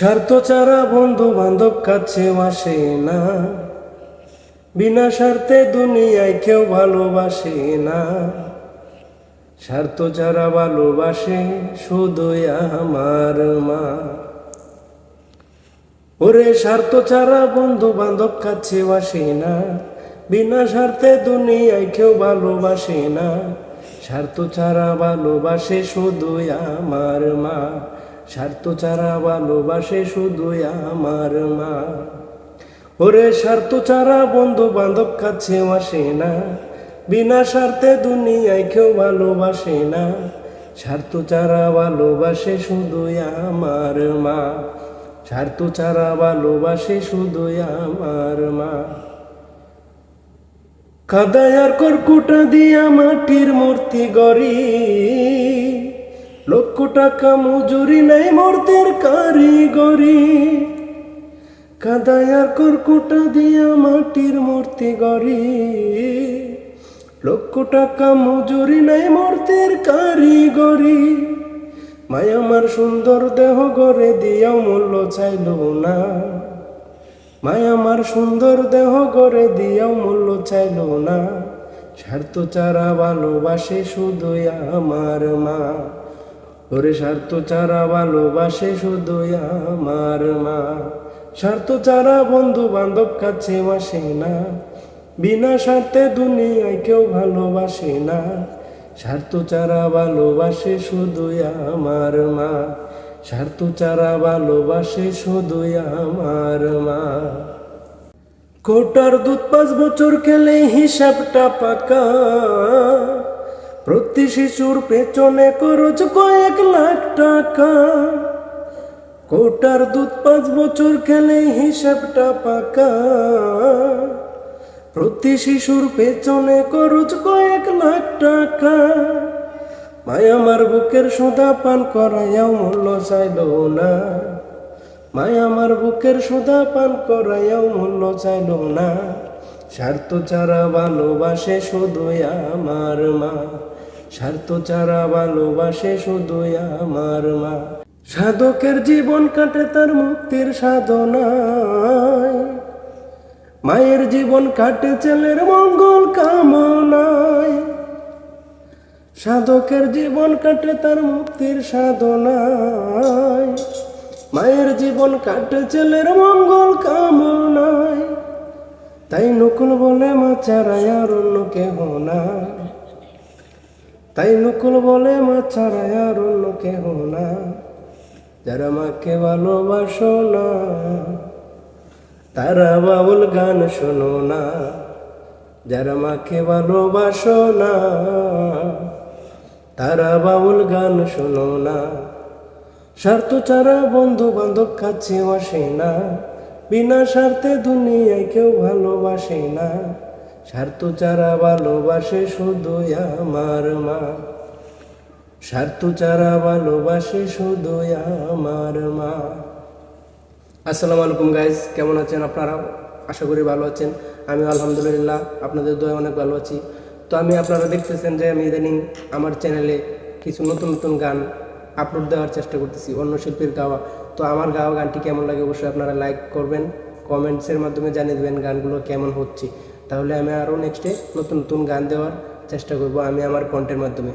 স্বার্থ ছাড়া বন্ধু বান্ধব কাছে আসে না, বিনা স্বার্থে দুনিয়ায় কেউ ভালোবাসে না। স্বার্থ ছাড়া ভালোবাসে শুধুই আমার মা। ওরে স্বার্থ ছাড়া বন্ধু বান্ধব কাছে আসে না, বিনা স্বার্থে দুনিয়ায় কেউ ভালোবাসে না। স্বার্থ ছাড়া ভালোবাসে শুধুই আমার মা। স্বার্থ ছাড়া ভালোবাসে শুধুই আমার মা। ওরে স্বার্থ ছাড়া বন্ধু বান্ধব কাছে আসে না, বিনা স্বার্থে দুনিয়ায় কেউ ভালোবাসে না। স্বার্থ ছাড়া ভালোবাসে শুধুই আমার মা। স্বার্থ ছাড়া ভালোবাসে শুধুই আমার মা। কাদায় আর কর্কুটা দিয়া মাটির মূর্তি গড়ি, লক্ষ টাকা মজুরি নাই মূর্তির কারিগরি। কাদায় আর কর্কুটা দিয়া মাটির মূর্তি গড়ি, লক্ষ টাকা মজুরি নাই মূর্তির কারিগরি। মাই আমার সুন্দর দেহ গড়ে দিয়াও মূল্য চাইল না। মাই আমার সুন্দর দেহ গড়ে দিয়াও মূল্য চাইল না। স্বার্থ ছাড়া ভালোবাসে শুধুই আমার মা। ওরে স্বার্থ ছাড়া ভালোবাসে শুধুই আমার মা। স্বার্থ ছাড়া বন্ধু বান্ধব কাছে আসে না, বিনা স্বার্থে দুনিয়ায় কেউ ভালোবাসে না। স্বার্থ ছাড়া ভালোবাসে শুধুই আমার মা। স্বার্থ ছাড়া ভালোবাসে শুধুই আমার মা। কোটার দুধ 5 বছর খেলে হিসাবটা পাকা, প্রতি শিশুর পেছনে খরচ কয়েক লাখ টাকা। কোটার দুধ 5 বছর খেলে হিসাবটা পাকা, প্রতি শিশুর পেছনে খরচ কয়েক লাখ টাকা। মাই আমার বুকের সুধা পান করাইয়াও মূল্য চাইল না। মাই আমার বুকের সুধা পান করাইয়াও মূল্য চাইল না। স্বার্থ ছাড়া ভালোবাসে শুধুই আমার মা। স্বার্থ ছাড়া ভালোবাসে শুধুই আমার মা। সাধকের জীবন কাটে তার মুক্তির সাধনায়, মায়ের জীবন কাটে ছেলের মঙ্গল কামনায়। সাধকের জীবন কাটে তার মুক্তির সাধনায়, মায়ের জীবন কাটে ছেলের মঙ্গল কামনায়। তাই নকুল বলে মা ছাড়া আর অন্য কেহ না। তাই নকুল বলে মা ছাড়া আর অন্য কেহ না। যারা মাকে ভালোবাসো না, তারা বাউল গান শোনো না। যারা মাকে ভালোবাসো না, তারা বাউল গান শোনো না। স্বার্থ ছাড়া বন্ধু বান্ধব কাছে আসে না, বিনা স্বার্থে দুনিয়ায় কেউ ভালোবাসে না। স্বার্থ ছাড়া ভালোবাসে শুধুই আমার মা। স্বার্থ ছাড়া ভালোবাসে শুধুই আমার মা। আসসালামু আলাইকুম গাইজ, কেমন আছেন আপনারা? আশা করি ভালো আছেন। আমি আলহামদুলিল্লাহ আপনাদের দোয়ায় অনেক ভালো আছি। তো আপনারা দেখতেছেন যে আমি ইদানিং আমার চ্যানেলে কিছু নতুন নতুন গান আপলোড দেওয়ার চেষ্টা করতেছি, অন্য শিল্পীর গাওয়া। তো আমার গাওয়া গানটি কেমন লাগে অবশ্যই আপনারা লাইক করবেন, কমেন্টসের মাধ্যমে জানিয়ে দেবেন গানগুলো কেমন হচ্ছে। তাহলে আমি আরও নেক্সটে নতুন নতুন গান দেওয়ার চেষ্টা করব আমি আমার কন্টেন্টের মাধ্যমে।